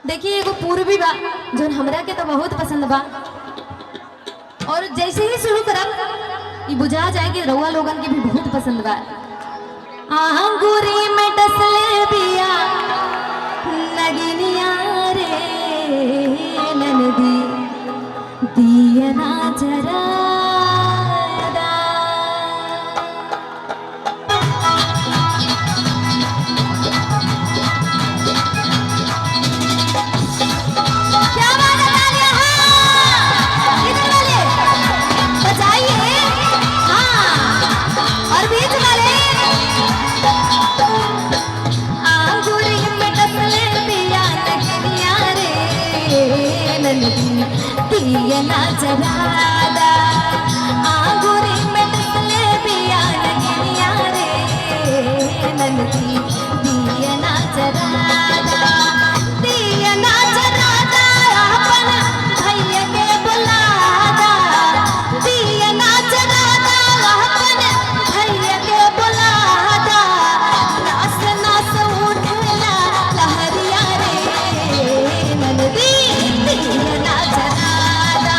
देखिए एगो पूर्वी बा जो हमरा के तो बहुत पसंद बा और जैसे ही शुरू करब ये बुझा जाए कि रउआ लोगन के भी बहुत पसंद बा। आंगूरी में डसले बिया नगिनिया रे ननदी दिया ना जरा ना जरादा आंगूरी में डसले बिया नगिनिया रे ननदी दिया ना जरादा दिया ना जरादा अपन भैया के बुलादा दिया ना जरादा अपन भैया के बुलादा नास नास उठला लहरिया रे ननदी दिया ना जरादा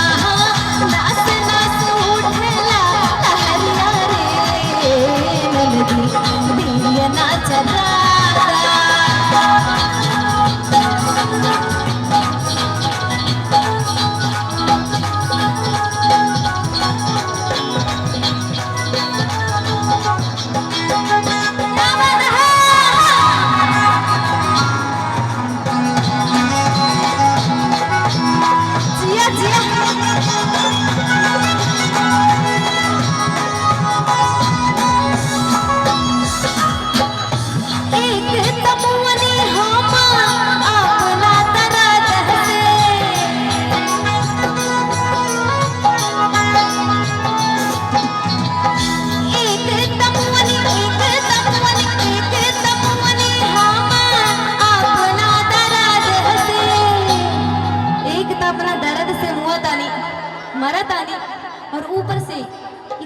और ऊपर से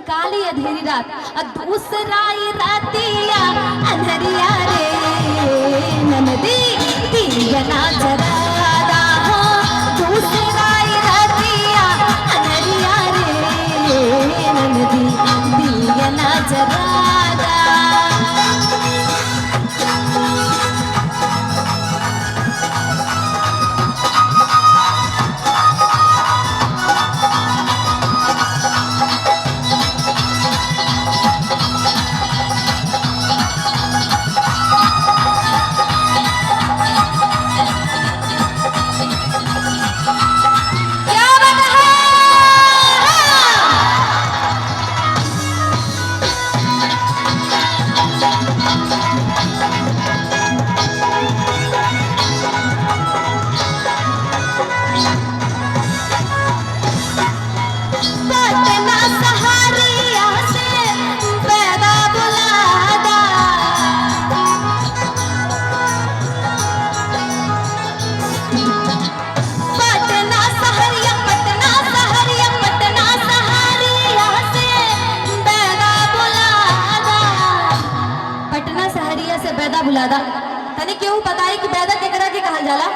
काली अंधेरी रात और दूसरा रातिया अंधेरिया रे ननदी दिया ना जरादा दूसरा रातिया अंधेरिया रे ननदी दिया ना जरादा बुलादा तनी क्यों बताई कि बैदा केकरा के कहल जाला।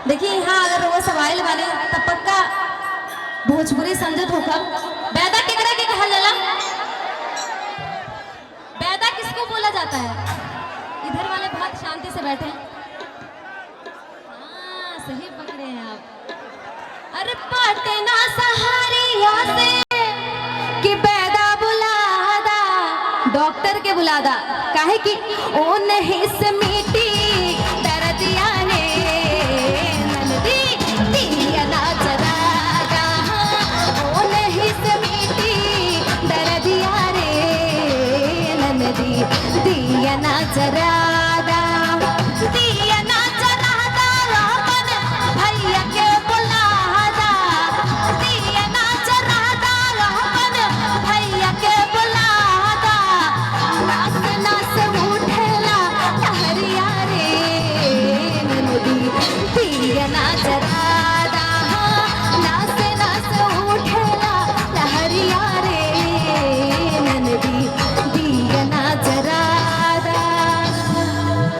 देखिए यहाँ अगर वो सवाल बने तब पक्का भोजपुरी समझत होकर बैदा केकरा के कहल जाला। बैदा किसको बोला जाता है? इधर वाले बहुत शांति से बैठे हैं। हाँ सही पकड़े हैं आप। अरे पटना सहारिया से कि बैदा बुलादा डॉक्टर के बुलादा काहे कि ओ नहीं से